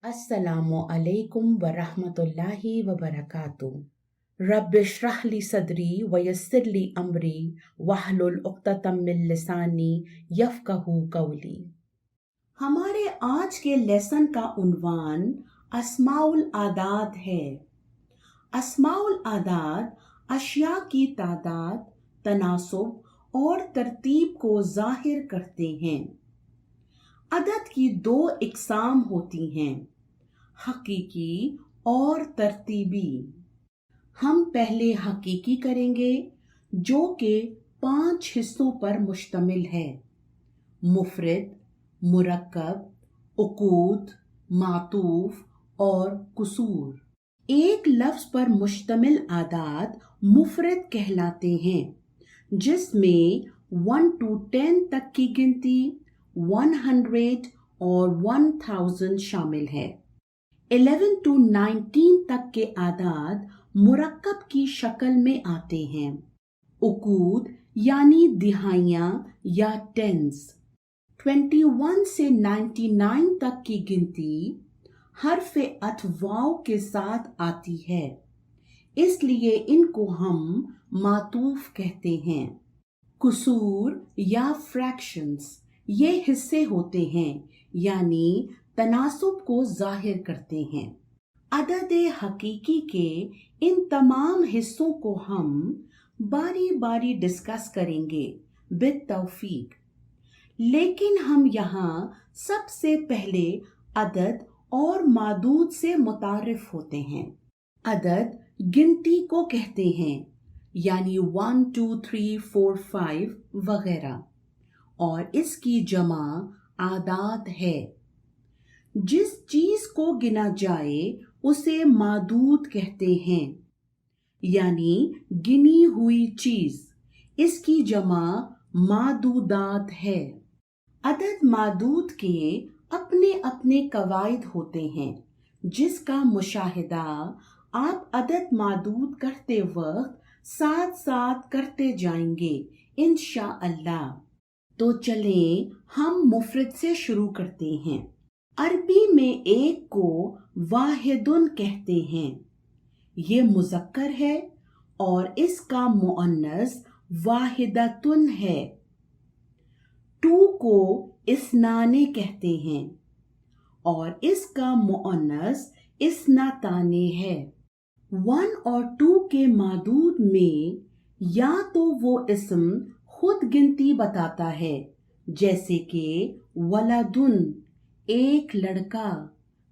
अस्सलामु अलैकुम व रहमतुल्लाहि व बरकातुहू। रब्बि इश्रह ली सदरी व यस्सिर ली अमरी वहलुल उक़्दतम मिन लिसानी यफ़क़हू क़ौली। हमारे आज के लेसन का उन्वान अस्माउल आदाद है। अस्माउल आदाद अशिया की तादाद, तनासुब और तरतीब को ज़ाहिर करते हैं। अदद की दो इक़साम होती हैं, हकीकी और तरतीबी। हम पहले हकीकी करेंगे जो कि 5 हिस्सों पर मुश्तमिल है: मुफ़रद, मुरक्कब, उकूद, मातूफ और कुसूर। एक लफ्ज़ पर मुश्तमिल आदाद मुफ़रद कहलाते हैं, जिसमें 1 to 10 तक की गिनती, 100 और 1000 शामिल है। 11 to 19 तक के आदाद मुरक्कब की शक्ल में आते हैं। उकूद यानी दिहाइयाँ या टेंस। 21 से 99 तक की गिनती हर्फ़ अतवाओ के साथ आती है, इसलिए इनको हम मातूफ कहते हैं। कुसूर या फ्रैक्शंस ये हिस्से होते हैं, यानी तनासुब को जाहिर करते हैं। अदद हकीकी के इन तमाम हिस्सों को हम बारी बारी डिस्कस करेंगे बित्तौफीक, लेकिन हम यहाँ सबसे पहले अदद और मादूद से मुतारिफ होते हैं। अदद गिनती को कहते हैं, यानी 1 2 3 4 5 वगैरह, और इसकी जमा आदाद है। जिस चीज़ को गिना जाए उसे मादूद कहते हैं, यानी गिनी हुई चीज़। इसकी जमा मादूदात है। अदद मादूद के अपने अपने कवायद होते हैं, जिसका मुशाहिदा आप अदद मादूद करते वक्त साथ साथ करते जाएंगे इंशाअल्लाह। तो चलें हम मुफ़रद से शुरू करते हैं। अरबी में एक को वाहिदुन कहते हैं। ये मुज़क्कर है और इसका मुअन्नस वाहिदतुन है। 2 को इस्नाने कहते हैं और इसका मुअन्नस इस्नाताने है। 1 और 2 के मादूद में या तो वो इस्म खुद गिनती बताता है, जैसे कि वलदुन एक लड़का,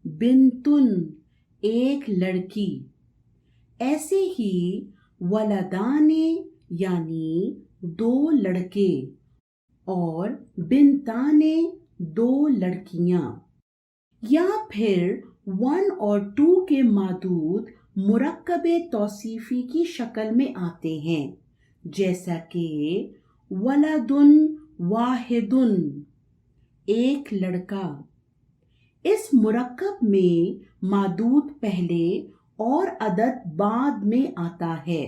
बिन्तुन एक लड़की। ऐसे ही वलदाने यानी 2 लड़के और बिन्ताने 2 लड़कियां। या फिर 1 और 2 के मादूद मुरक्कबे तौसीफी की शक्ल में आते हैं, जैसा कि वलदुन वाहिदुन एक लड़का। इस मुरक्कब में मादूद पहले और अदद बाद में आता है,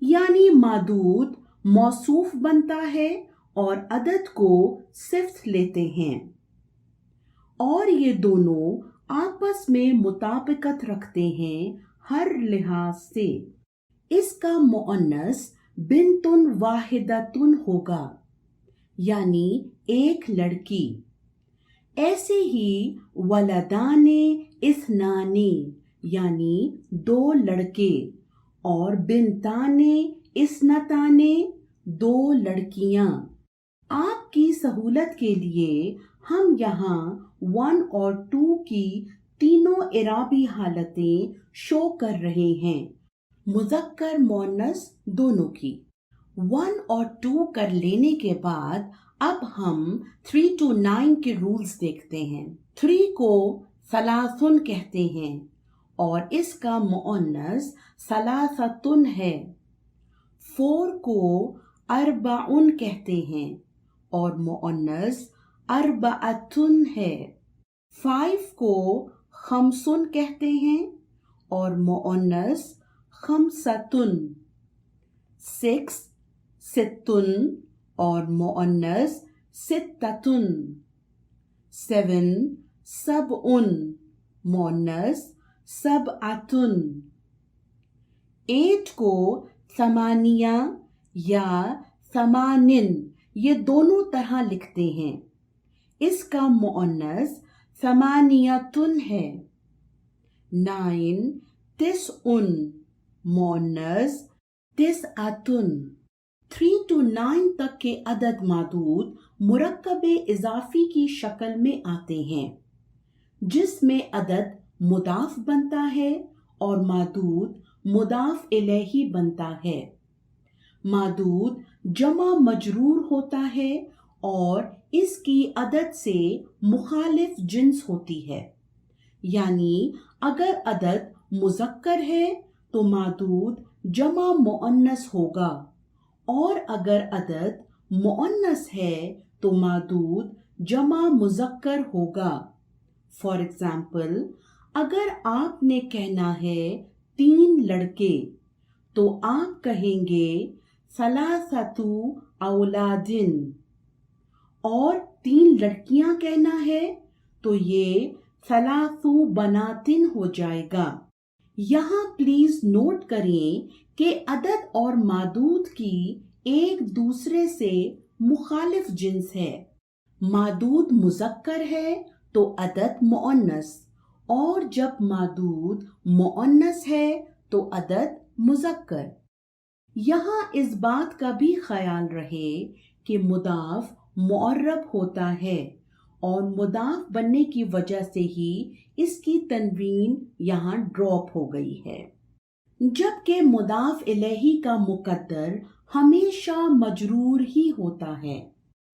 यानी मादूद मौसूफ बनता है और अदद को सिफ्त लेते हैं, और ये दोनों आपस में मुताबिकत रखते हैं हर लिहाज से। इसका मुअन्नस बिन्तुन वाहिदतुन होगा, यानी एक लड़की। ऐसे ही वलदाने इस्नाने यानी 2 लड़के और बिन्ताने इस्नताने 2 लड़कियां। आपकी सहूलत के लिए हम यहाँ 1 और 2 की तीनों इराबी हालतें शो कर रहे हैं, मुज़क्कर मुअन्नस दोनों की। 1 और 2 कर लेने के बाद अब हम 3 to 9 के रूल्स देखते हैं। 3 को सलासुन कहते हैं और इसका मुअन्नस सलासतुन है। 4 को अरबाउन कहते हैं और मुअन्नस अरबाअतुन है। 5 को खमसुन कहते हैं और मुअन्नस खमसतुन। 6 सित्तुन और मुअन्नस सित्ततुन। 7 सबउन मुअन्नस सबअतुन। 8 को समानिया या समानिन ये दोनों तरह लिखते हैं। इसका मुअन्नस समानियतुन है। 9 तिसउन, मुअन्नस तिसअतुन। 3 to 9 तक के अदद मादूद मुरक्कब इजाफी की शक्ल में आते हैं, जिसमें अदद मुदाफ बनता है और मादूद मुदाफ इलैही बनता है। मादूद जमा मजरूर होता है और इसकी अदद से मुखालिफ जिन्स होती है। यानी अगर अदद मुज़क्कर है तो मादूद जमा मुअन्नस होगा और अगर अदद मुअन्नस है तो मादूद जमा मुज़क्कर होगा। फॉर एग्जाम्पल, अगर आपने कहना है 3 लड़के तो आप कहेंगे सलासतु औलादिन, और 3 लड़कियां कहना है तो ये सलासु बनातिन हो जाएगा। यहाँ प्लीज नोट करें कि अदद और मादूद की एक दूसरे से मुखालिफ जिन्स है। मादूद मुज़क्कर है तो अदद मुअन्नस, और जब मादूद मुअन्नस है तो अदद मुज़क्कर। यहाँ इस बात का भी ख्याल रहे कि मुदाफ मुअर्रब होता है और मुदाफ बनने की वजह से ही इसकी तनवीन यहाँ ड्रॉप हो गई है, जबकि मुदाफ इलैही का मुकद्दर हमेशा मजरूर ही होता है।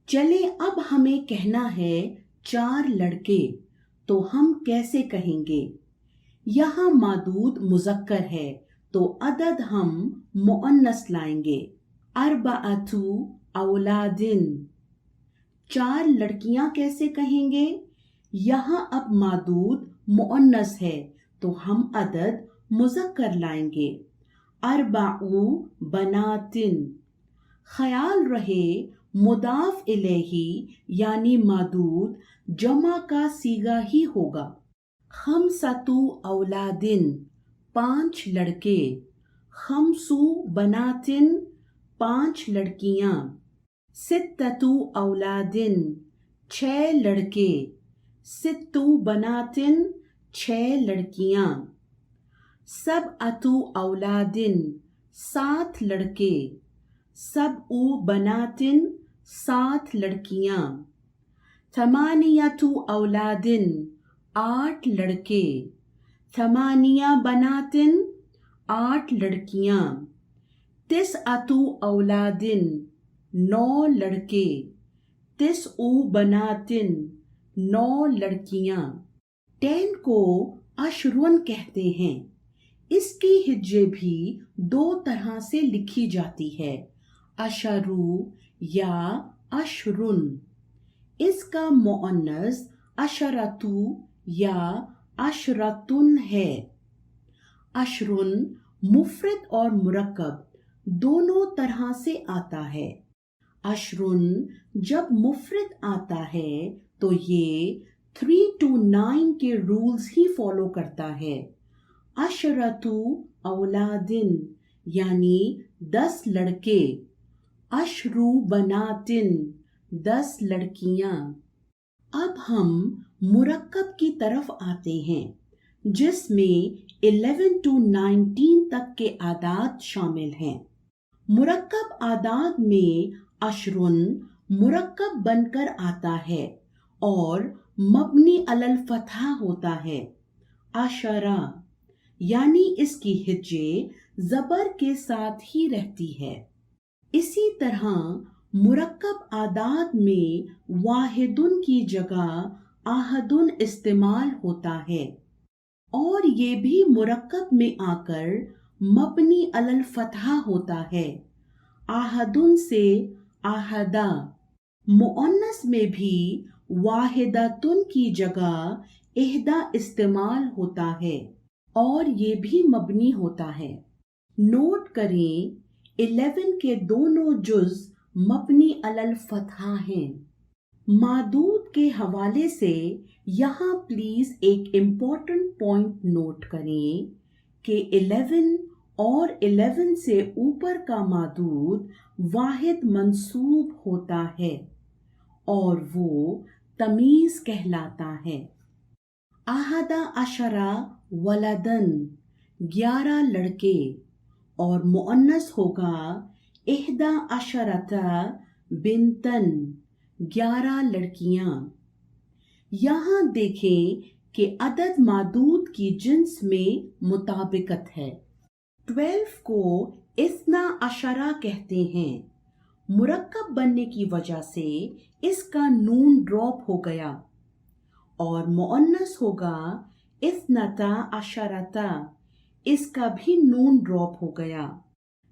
चले अब हमें कहना है 4 लड़के, तो हम कैसे कहेंगे? यहाँ मादूद मुज़क्कर है तो अदद हम मुअन्नस लाएंगे, अर्बअतु औलादिन। 4 लड़कियां कैसे कहेंगे? यहाँ अब मादूद मुअन्नस है तो हम अदद मुज़क्कर लाएंगे, अर्बअु बनातिन। ख्याल रहे मुदाफ इलैही यानी मादूद जमा का सीगा ही होगा। खमसतु औलादिन, 5 लड़के। खमसु बनातिन, 5 लड़कियां। सित्ततु औलादिन, 6 लड़के। सित्तु बनातिन, 6 लड़कियां। सबअतु औलादिन, 7 लड़के। सबउ बनातिन, 7 लड़कियां। थमानियतु औलादिन, 8 लड़के। थमानिया बनातिन, 8 लड़कियां। तिसअतु औलादिन, 9 लड़के। तिसउ बनातिन, 9 लड़कियां। 10 को अशरुन कहते हैं। इसकी हिज्जे भी 2 तरह से लिखी जाती है, अशरु या अशरुन। इसका मुअन्नस अशरतु या अशरतुन है। अशरुन मुफरद और मुरक्कब दोनों तरह से आता है। अशरुन जब मुफरद आता है तो ये 3 to 9 के रूल्स ही फॉलो करता है। अशरतु औलादिन यानी 10 लड़के। अशरु बनातिन, 10 लड़कियां। अब हम मुरक्कब की तरफ आते हैं, जिसमें 11 to 19 तक के आदाद शामिल हैं। मुरक्कब आदाद में अशरुन मुरक्कब बनकर आता है और मबनी अलल फतहा होता है। अशरा यानी इसकी हिज्जे जबर के साथ ही रहती है। इसी तरह मुरक्कब आदाद में वाहिदुन की जगह आहदुन इस्तेमाल होता है और ये भी मुरक्कब में आकर मबनी अलल फतहा होता है। आहदुन से आहदा। मुअन्नस में भी वाहिदतुन की जगह इहदा इस्तेमाल होता है और ये भी मबनी होता है। नोट करें 11 के दोनों जुज मबनी अलल फतहा हैं। मादूद के हवाले से यहाँ प्लीज एक इम्पॉर्टेंट पॉइंट नोट करें कि 11 और 11 से ऊपर का मादूद वाहिद मंसूब होता है और वो तमीज कहलाता है। आहदा अशरा वलदन 11 लड़के और मुअन्नस होगा इहदा अशरता बिनतन 11 लड़कियां। यहाँ देखें कि अदद मादूद की जिन्स में मुताबिकत है। 12 को इस्ना अशरा कहते हैं। मुरक्कब बनने की वजह से इसका नून ड्रॉप हो गया और मुअन्नस होगा इस्नता अशरता, इसका भी नून ड्रॉप हो गया।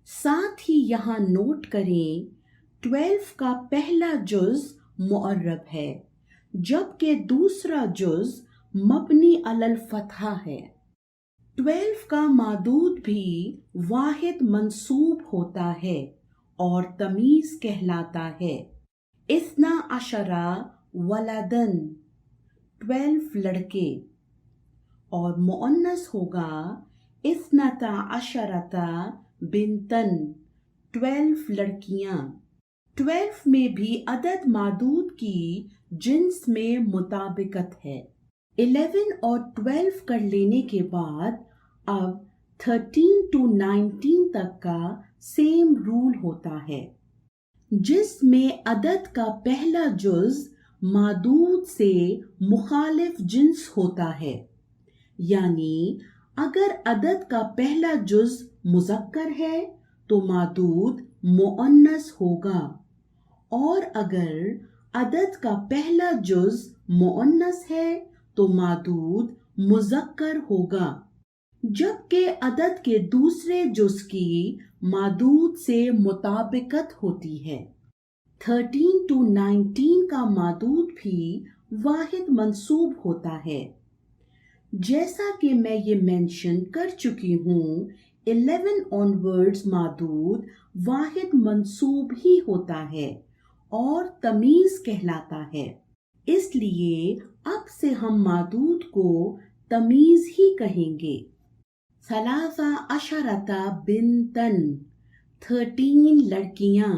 साथ ही यहाँ नोट करें 12 का पहला जुज मुअर्रब है जबकि दूसरा जुज मबनी अलल फतहा है। 12 का मादूद भी वाहिद मंसूब होता है और तमीज कहलाता है। इस्ना अशरा वलदन 12 लड़के और मुअन्नस होगा इस्नता अशरता बिनतन 12 लड़कियां। 12 में भी अदद मादूद की जिन्स में मुताबिकत है। 11 और 12 कर लेने के बाद अब 13 to 19 तक का सेम रूल होता है जिसमें अदद का पहला जुज मादूद से मुखालिफ जिन्स होता है। यानी अगर अदद का पहला जुज मुज़क्कर है तो मादूद मुअन्नस होगा और अगर अदद का पहला जुज मुअन्नस है तो मादूद मुज़क्कर होगा, जबकि अदद के दूसरे जुज की मादूद से मुताबिकत होती है। 13 to 19 का मादूद भी वाहिद मंसूब होता है। जैसा कि मैं ये मेंशन कर चुकी हूँ 11 ऑनवर्ड्स मादूद वाहिद मंसूब ही होता है और तमीज कहलाता है। इसलिए अब से हम मादूद को तमीज ही कहेंगे। सलासा अशरता बिनतन 13 लड़कियां।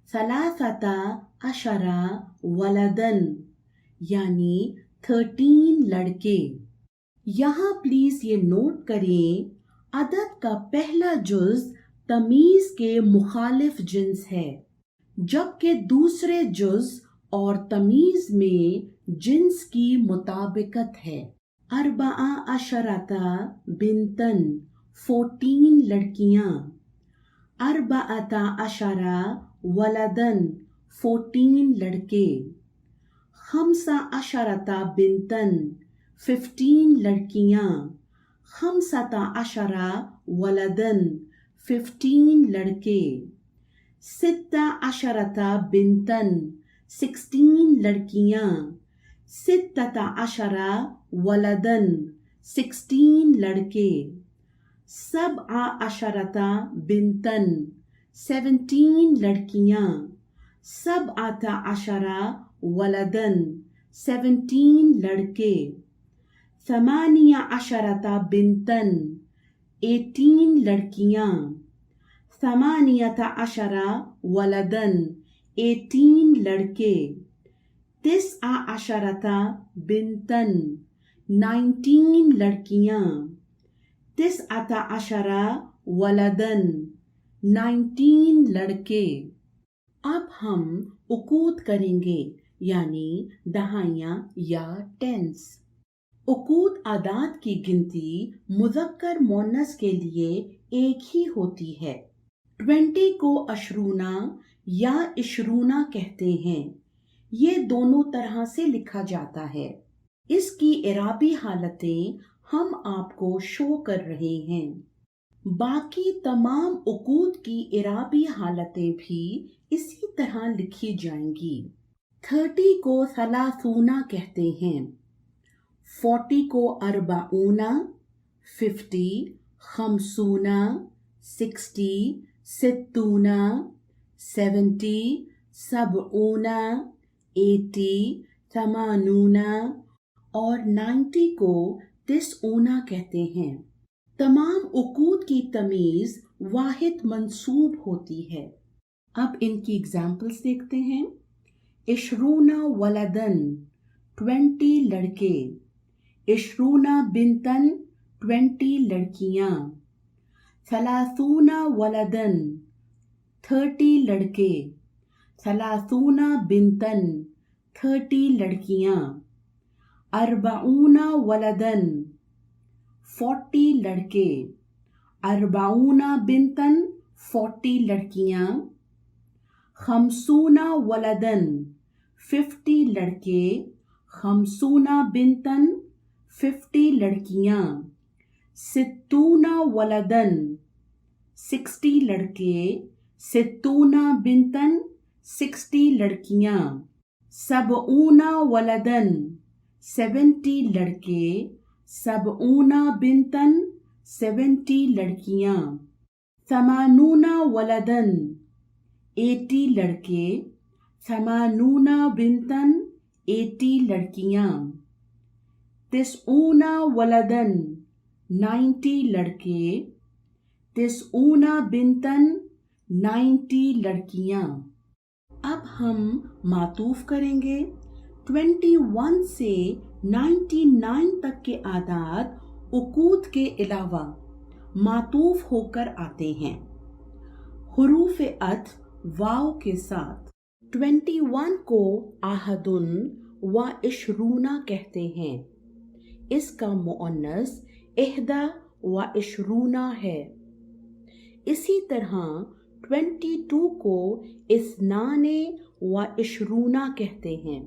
सलासता अशरा वलदन यानी 13 लड़के। यहाँ प्लीज ये नोट करें अदद का पहला जुज तमीज के मुखालिफ जिन्स है जबकि दूसरे जुज और तमीज में जिन्स की मुताबिकत है। अरबा अशरता बिनतन 14 लड़कियां। अरबाता अशरा वलदन 14 लड़के। खमसा अशरता बिनतन 15 लड़कियां। खमसता अशरा वलदन 15 लड़के। सित्ता अशरता बिनतन 16 लड़कियां। सित्तता अशरा वलदन 16 लड़के। सबआ अशरता बिनतन 17 लड़कियां। सबआता अशरा वलदन 17 लड़के। समानिया अशरता बिनतन 18 लड़कियां। समानियता अशरा वलदन 18 लड़के। तिस्आ अशरता बिनतन 19 लड़कियां। तिस्अता अशरा वलदन 19 लड़के। अब हम उकूद करेंगे यानी दहाइयाँ या टेंस। उकूद आदाद की गिनती मुज़क्कर मुअन्नस के लिए एक ही होती है। 20 को अशरूना या इशरूना कहते हैं। ये दोनों तरह से लिखा जाता है। इसकी इराबी हालतें हम आपको शो कर रहे हैं। बाकी तमाम उकूद की इराबी हालतें भी इसी तरह लिखी जाएंगी। 30 को सलासूना कहते हैं। 40 को अरबाऊना, 50, खमसूना, 60, सित्तूना, 70, सबऊना, 80, थमानूना और 90 को तिसऊना कहते हैं। तमाम उकूद की तमीज़ वाहिद मंसूब होती है। अब इनकी एग्जाम्पल्स देखते हैं। इशरूना वलदन 20 लड़के, इशरूना बिनतन 20 लड़कियां, सलासूना वलदन 30 लड़के, सलासूना बिनतन 30 लड़कियां, अरबाऊना वलदन 40 लड़के, अरबाऊना बिनतन 40 लड़कियां, खमसूना वलदन 50 लड़के, खमसूना बिनतन 50 लड़कियां, सित्तूना वलदन 60 लड़के, सित्तूना बिनतन 60 लड़कियां, सबऊना वलदन 70 लड़के, सबऊना बिनतन 70 लड़कियां, समानूना वलदन 80 लड़के, समानूना बिनतन 80 लड़कियां, तिसऊना वलदन 90 लड़के, तिसऊना बिनतन 90 लड़कियां। अब हम मातूफ करेंगे। 21 से 99 तक के आदाद उकूद के अलावा मातूफ होकर आते हैं हुरूफ अत्फ वाव के साथ। 21 को आहदुन व इशरूना कहते हैं। इसका मुअन्नस इहदा व इशरूना है। इसी तरह 22 को इस्नाने व इशरूना कहते हैं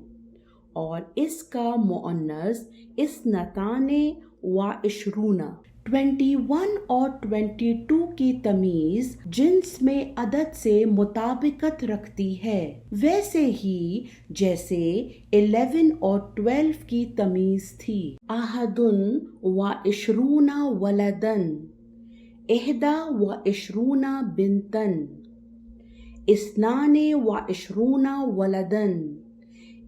और इसका मुअन्नस इस्नताने व इशरूना। 21 और 22 की तमीज़ जिन्स में अदद से मुताबिकत रखती है, वैसे ही जैसे 11 और 12 की तमीज़ थी। आहदुन व इशरूना वलदन, इहदा व इशरूना बिनतन, इस्नाने व इशरूना वलदन,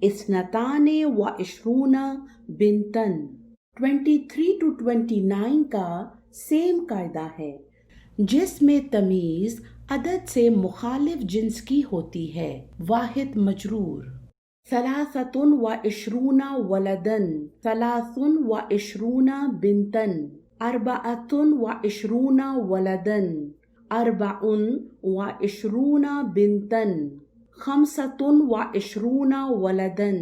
इस्नताने व इशरूना बिनतन। 23 to 29 का सेम कायदा है, जिसमें तमीज़ अदद से मुखालिफ जिन्स की होती है। वाहिद मजरूर। सलासतुन व इशरूना वलदन, सलासुन व इशरूना बिनतन, अरबाअतुन व इशरूना वलदन, अरबाउन व इशरूना बिनतन, खमसतुन व इशरूना वलदन,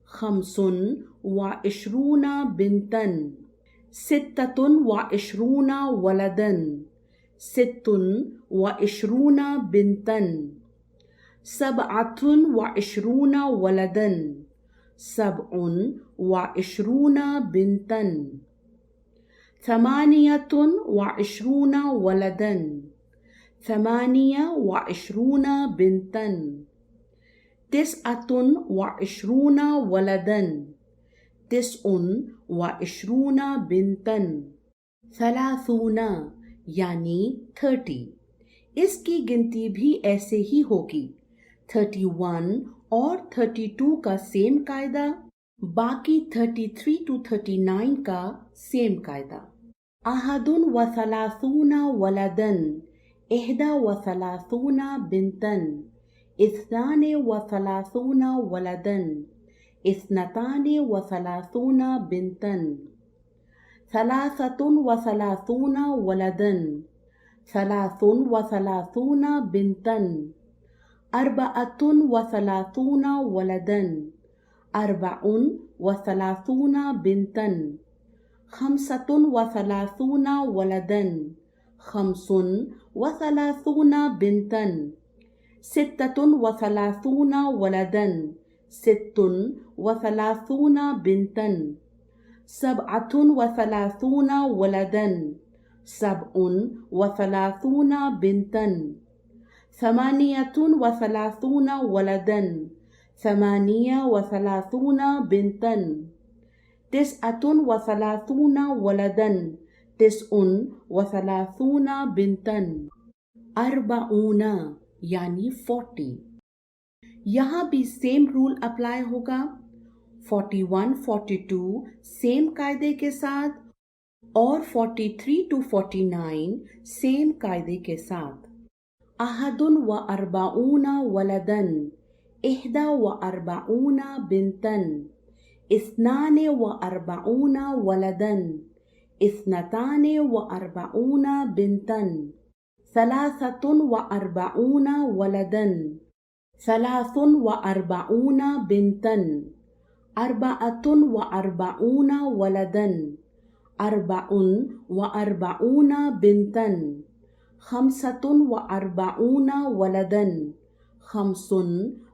खमसुन व इशरूना बिनतन, सित्ततुन व इशरूना वलदन, सित्तुन व इशरूना बिनतन, सबअतुन व इशरूना वलदन, सबउन व इशरूना बिनतन, थमानियतुन व इशरूना वलदन, थमानिया व इशरूना बिनतन, तिसअतुन व इशरूना वलदन, तिसउन व इशरूना बिनतन, सलासूना यानी 30। इसकी गिनती भी ऐसे ही होगी। 31 और 32 का सेम कायदा, बाकी 33 to 39 का सेम कायदा। आहदुन व सलासूना वलदन, इहदा व सलासूना बिनतन, इस्नाने व सलासूना वलदन, इस्नताने व सलासूना बिनतन, सलासतुन व सलासूना वलदन, सलासुन व सलासूना बिनतन, अरबाअतुन व सलासूना वलदन, अरबाउन व सलासूना बिनतन, खमसतुन व सलासूना वलदन, खमसुन व सलासूना बिनतन, सित्ततुन व सलासूना वलदन, सित्तुन व सलासूना बिनतन, सबअतुन व सलासूना वलदन, सबउन व सलासूना बिनतन, समानियतुन व सलासूना वलदन, समानिया व सलासूना बिनतन, तिसअतुन व सलासूना वलदन, तिसउन व सलासूना बिनतन, अरबाऊना यानी 40। यहाँ भी सेम रूल अप्लाई होगा। 41, 42 सेम कायदे के साथ, और 43 to 49 सेम कायदे के साथ। अहदुन व अर्बाऊना वलदन, इहदा व अर्बाऊना बिनतन, इस्नाने व अर्बाऊना वलदन, इस्नताने व अर्बाऊना बिनतन, सलासतुन व अर्बाऊना वलदन, सलासुन व अर्बाऊना बिनतन, अर्बाअतुन व अर्बाऊना वलदन, अर्बाउन व अर्बाऊना बिनतन, खमसतुन व अर्बाऊना वलदन, खमसुन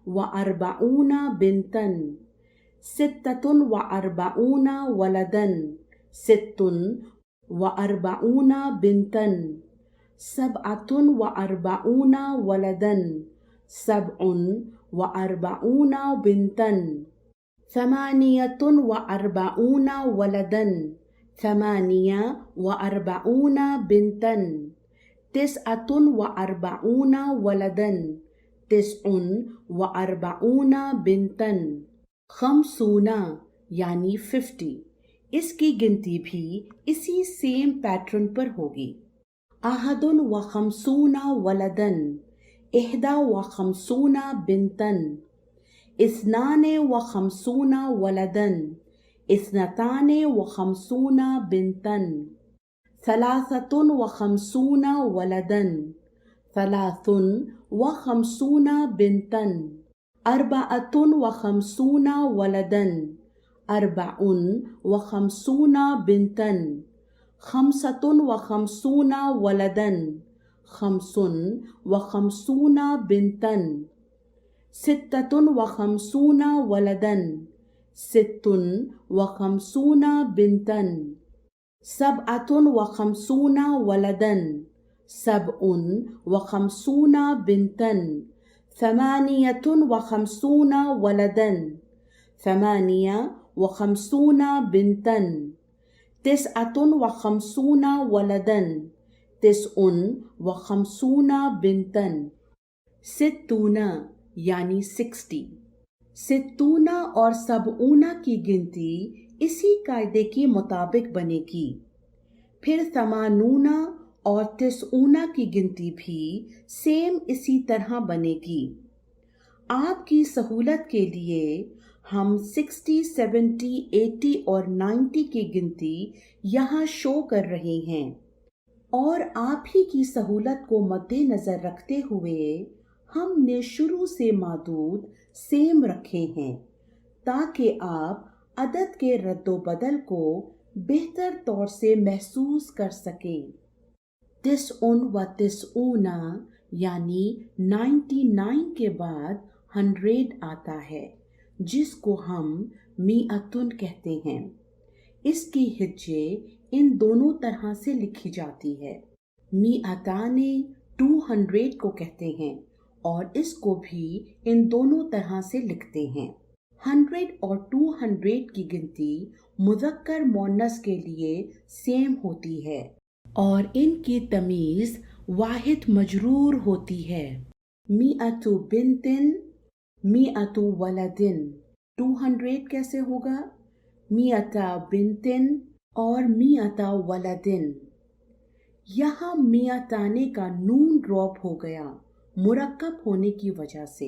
व अर्बाऊना बिनतन, सित्ततुन व अर्बाऊना वलदन, सित्तुन व अर्बाऊना बिनतन, सबअतुन व अर्बाऊना वलदन, सबउन व अर्बाऊना बिनतन, समानियतुन व अर्बाऊना वलदन, समानिया व अर्बाऊना बिनतन, तिसअतुन व अर्बाऊना वलदन, तिसउन व अर्बाऊना बिनतन, खमसूना यानी 50, इसकी गिनती भी इसी सेम पैटर्न पर होगी। अहदुन व खमसूना वलदन, इहदा व खमसूना बिनतन, इस्नाने व खमसूना वलदन, इस्नताने व खमसूना बिनतन, सलासतुन व खमसूना वलदन, सलासुन व खमसूना बिनतन, अर्बाअतुन व खमसूना वलदन, अर्बाउन व खमसूना बिनतन, खमसतुन व खमसूना वलदन, खमसुन व खमसूना बिनतन, सित्ततुन व खमसूना वलदन, सित्तुन व खमसूना बिनतन, सबअतुन व खमसूना वलदन, सबउन व खमसूना बिनतन, समानियतुन व खमसूना वलदन, समानिया व खमसूना बिनतन, तिसअतुन व खमसूना वलदन, तिसउन व खमसूना बिनतन, सित्तूना यानी 60। सित्तूना और सबऊना की गिनती इसी कायदे के मुताबिक बनेगी। फिर समानूना और तिसऊना की गिनती भी सेम इसी तरह बनेगी। आपकी सहूलत के लिए हम 60, 70, 80 और 90 की गिनती यहाँ शो कर रहे हैं, और आप ही की सहूलत को मद्देनज़र रखते हुए हमने शुरू से मादूद सेम रखे हैं, ताकि आप अदद के रद्दोबदल को बेहतर तौर से महसूस कर सकें। तिसउन व तिसऊना यानी 99 के बाद 100 आता है, जिसको हम मिअतुन कहते हैं। इसकी हिज्जे इन दोनों तरह से लिखी जाती है। मिअताने 200 को कहते हैं और इसको भी इन दोनों तरह से लिखते हैं। 100 और 200 की गिनती मुज़क्कर मुअन्नस के लिए सेम होती है और इनकी तमीज़ वाहिद मजरूर होती है। मिअतु बिनतिन, मिअतु वलदिन। 200 कैसे होगा? मिअता बिनतिन और मिअता वलदिन। यहाँ मिअताने का नून ड्रॉप हो गया मुरक्कब होने की वजह से।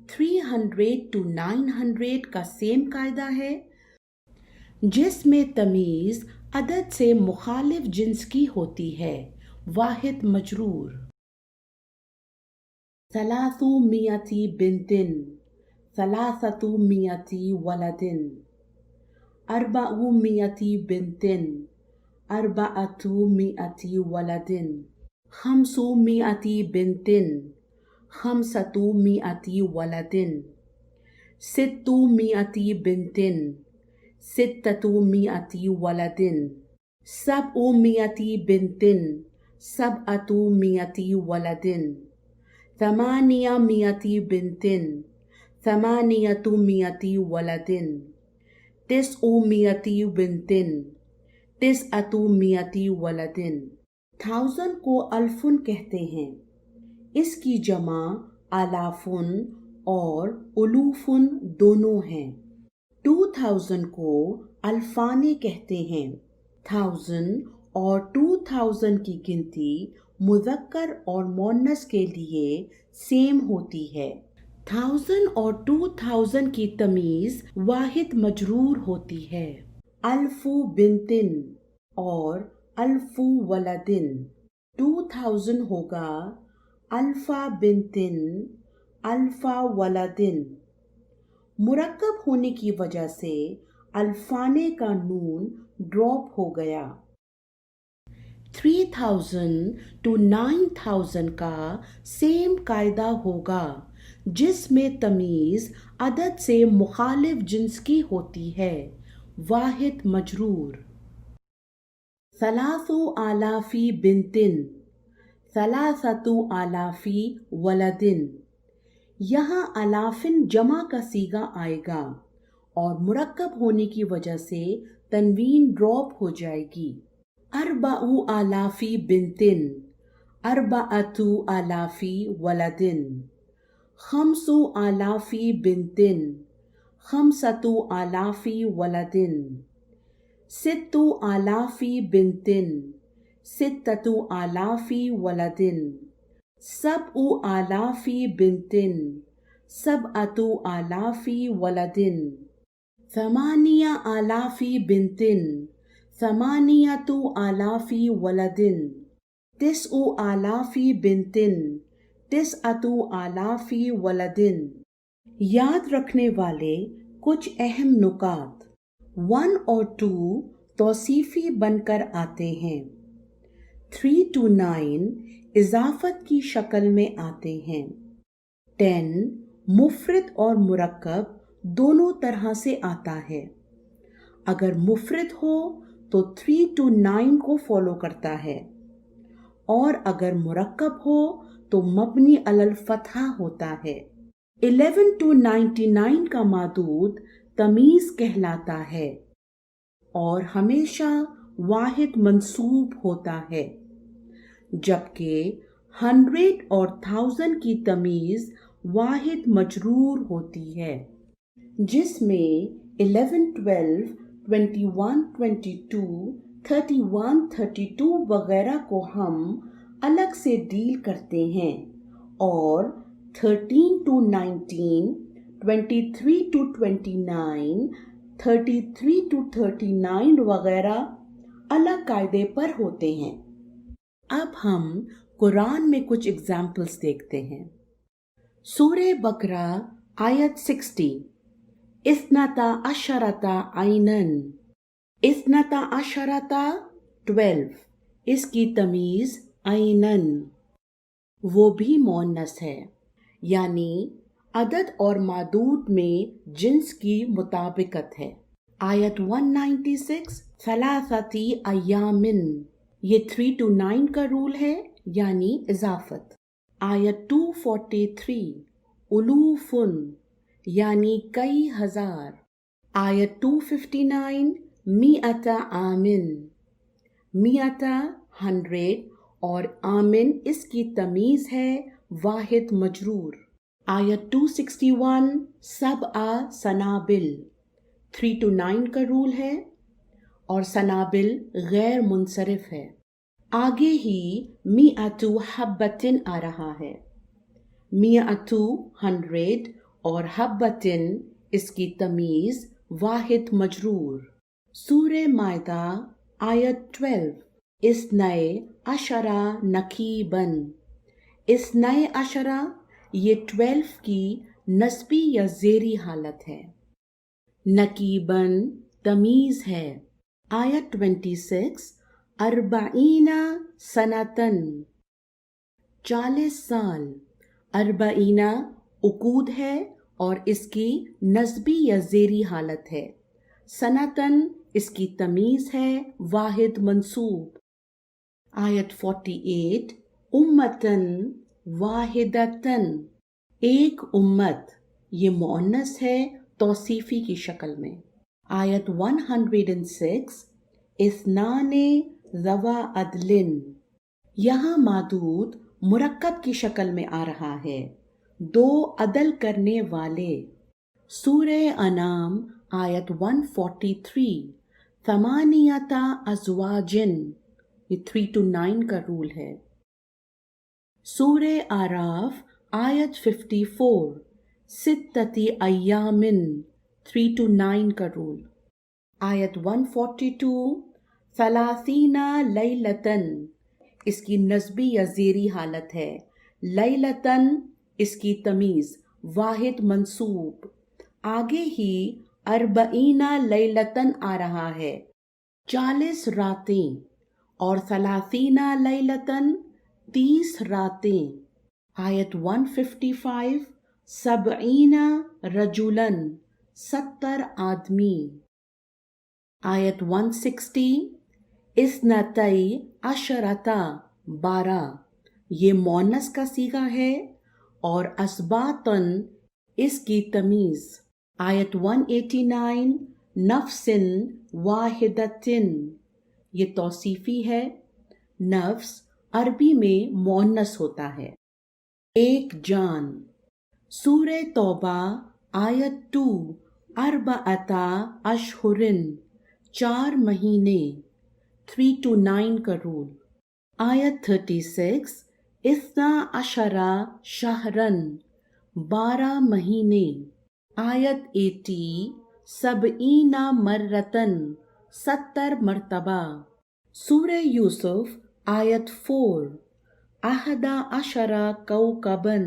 300 to 900 का सेम कायदा है, जिसमें तमीज़ अदद से मुखालिफ जिन्स की होती है, वाहिद मजरूर। सलासु मियती बिनतिन, सलासतु मियती वलदिन, अर्बाउ मियती बिनतिन, अर्बाअतु मियती वलदिन, खमसु मियती बिनतिन, खमसतु मियती वलदिन, सित्तु मियती बिनतिन, सित्ततु मियती वलदिन, सबउ मियती बिनतिन, सबअतु मियती वलदिन, थमानिया मियती बिनतिन, थमानियतु मियती वलदिन, तिसउ मियती बिनतिन, तिसअतु मियती वलदिन। 1000 को अल्फुन कहते हैं। इसकी जमा आलाफुन और उलूफुन दोनों हैं। 2000 को अल्फाने कहते हैं। 1000 और 2000 की गिनती मुज़क्कर और मुअन्नस के लिए सेम होती है। 1000 और 2000 की तमीज़ वाहिद मजरूर होती है। अल्फु बिनतिन और अल्फु वलदिन। 2000 होगा अल्फा बिनतिन अल्फा वलदिन। मुरक्कब होने की वजह से अल्फाने का नून ड्रॉप हो गया। 3000 to 9000 का सेम कायदा होगा जिसमें तमीज़ अदद से मुखालिफ जिन्स की होती है, वाहिद मजरूर। सलासु आलाफी बिनतिन सलासतु आलाफी वलदिन। यहाँ अलाफिन जमा का सीगा आएगा और मुरक्कब होने की वजह से तनवीन ड्रॉप हो जाएगी। अरबाउ आलाफी बिनतिन अरबाअतु आलाफी वलदिन। खम्सु आलाफी बिनतिन खम्सतु आलाफी वलदिन। सित्तु आलाफी बिनतिन सित्ततु आलाफी वलदिन। सबउ आलाफी बिनतिन सबअतु आलाफी वलदिन। थमानिया आलाफी बिनतिन थमानियतु आलाफी वलदिन। तिस्उ आलाफी बिनतिन तिस्अतु आलाफी वलदिन। याद रखने वाले कुछ अहम नुकात। 1 और 2 तौसीफी बनकर आते हैं। 3 to 9 इजाफत की शक्ल में आते हैं। 10 मुफरद और मुरक्कब दोनों तरह से आता है। अगर मुफरद हो तो 3 to 9 को फॉलो करता है और अगर मुरक्कब हो तो मबनी अलल फतहा होता है। 11 to 99 का मादूद तमीज़ कहलाता है और हमेशा वाहिद मंसूब होता है, जबकि 100 और 1000 की तमीज़ वाहिद मजरूर होती है, जिसमें 11, 12, 21, 22, 31, 32 वगैरह को हम अलग से डील करते हैं और 13 to 19, 23 to 29, 33 to 39 वगैरह अलग कायदे पर होते हैं। अब हम कुरान में कुछ एग्जाम्पल्स देखते हैं। सूरे बकरा आयत 60। इस्नता अशरता आइनन। इस्नता अशरता 12। इसकी तमीज़ आइनन। वो भी मुअन्नस है, यानी अदद और मादूद में जिन्स की मुताबिकत है। आयत 196 सलासती अय्यामिन। ये 3 to 9 का रूल है, यानी इजाफत। आयत 243 उलूफुन, यानी कई हजार। आयत 259 मिअता आमिन। मिअता 100 और आमिन इसकी तमीज़ है, वाहिद मजरूर। आयत 261 सबआ सनाबिल। 3 to 9 का रूल है और सनाबिल गैर मुनसरिफ है। आगे ही मिअतु हब्बतिन आ रहा है। मिअतु 100 और हब्बतिन इसकी तमीज़ वाहिद मजरूर। सूरे मायदा आयत 12 इस नए अशरा नकीबन। इस नए अशरा ये 12 की नस्बी या ज़ेरी हालत है। नकीबन तमीज़ है। आयत 26 अरबाईना सनतन 40 साल। अरबाईना उकूद है और इसकी नस्बी या ज़ेरी हालत है। सनतन इसकी तमीज़ है, वाहिद मंसूब। आयत 48 उम्मतन वाहिदतन एक उम्मत, ये मुअन्नस है तौसीफी की शक्ल में। आयत 106 इस्नाने ज़वा अदलिन। यहाँ मादूद मुरक्कब की शक्ल में आ रहा है, 2 अदल करने वाले। सूरे अनाम آیت 143 ثمانیتا ازواجن، یہ 3 to 9 کا رول ہے۔ سورہ آراف آیت 54 ستتی ایامن، 3 to 9 کا رول۔ آیت 142 ثلاثین لیلتن، اس کی نصبی یا زیری حالت ہے، لیلتن اس کی تمیز، واحد منصوب، آگے ہی اربعین لیلتن آ رہا ہے، 40 راتیں، اور ثلاثین لیلتن 30 راتیں۔ آیت 155 70 رجلن، 70 آدمی۔ آیت 160 اثنتئی عشرتا، 12، یہ مونس کا صیغہ ہے اور اسباطن اس کی تمیز۔ آیت 189 نفس واحدتن، یہ توصیفی ہے، نفس عربی میں مونس ہوتا ہے، ایک جان۔ سورہ توبہ آیت 2 اربعتا اشہرن، 4 مہینے، 3 to 9 کا رول۔ آیت 36 اثنا عشرہ شہرن، 12 مہینے۔ آیت 80 70 مرتن، 70 مرتبہ۔ سورہ یوسف آیت 4 احدی عشرہ کوکبن،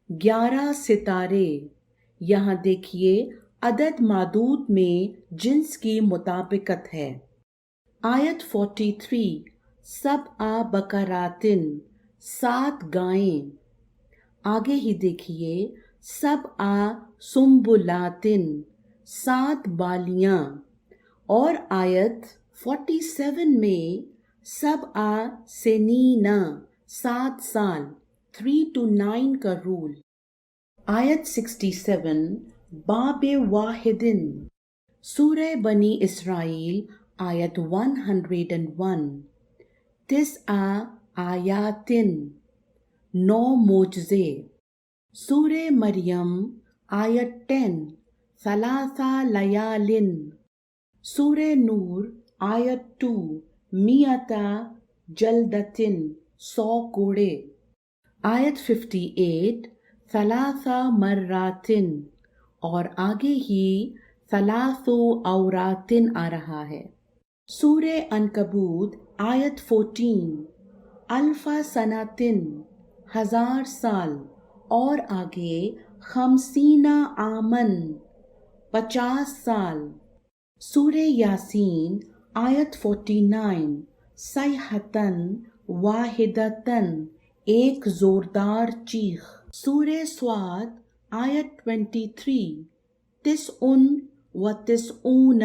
11 ستارے۔ یہاں دیکھیے عدد معدود میں جنس کی مطابقت ہے۔ آیت 43 سبع بقراتن، 7 گائیں۔ آگے ہی دیکھیے سبع سنبلاتن، 7 بالیاں، اور آیت 47 میں سبع سنین، 7 سال، 3 to 9 کا رول۔ آیت 67 باب واحدن، سورہ بنی اسرائیل آیت 101 تسع آیاتن، 9 معجزے۔ سورہ مریم آیت 10 ثلاث لیالن۔ سورہ نور آیت 2 مئۃ جلدتن، 100 کوڑے۔ آیت 58 ثلاث مراتن، اور آگے ہی ثلاث عوراتن آ رہا ہے۔ سورہ عنکبوت آیت 14 الف سنتن، 1000 سال، اور آگے 50 عامن، 50 سال۔ سورہ یاسین آیت 49 صیحۃ واحدۃ، ایک زوردار چیخ۔ سورہ صاد آیت 23 تسع و تسعون،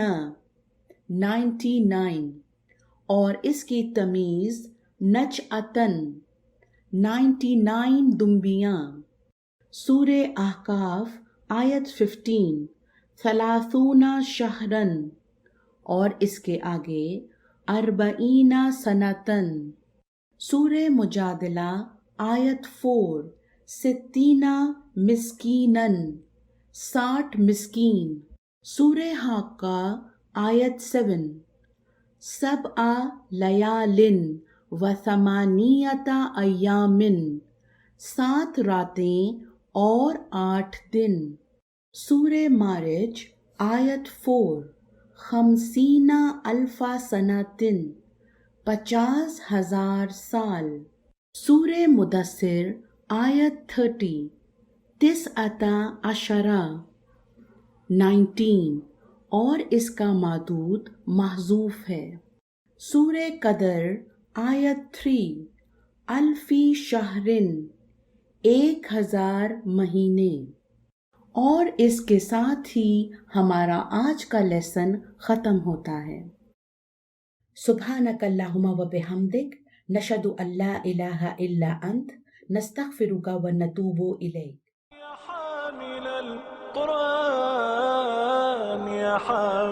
99، اور اس کی تمیز نجعتن، 99 دمبیاں۔ سورہ احقاف آیت 15 ثلاثون شہرن، اور اس کے آگے 40 سنتن۔ سورہ مجادلہ آیت 4 60 مسکینن، 60 مسکین۔ سورہ حاقہ آیت 7 سبع لیالن و ثمانیۃ ایامن، 7 راتیں اور 8 دن۔ سورہ مارج آیت 4 50 الف سنتن، 50,000 سال۔ سورہ مدثر آیت 30 تسعۃ عشرہ، 19، اور اس کا مادود محذوف ہے۔ سورہ قدر آیت 3 الفی شہرن، 1000 مہینے۔ اور اس کے ساتھ ہی ہمارا آج کا لیسن ختم ہوتا ہے۔ سبحانک اللہم و بحمدک، نشہد ان لا الہ الا انت، نستغفرک و نتوب الیک۔ يا حامل القرآن يا حامل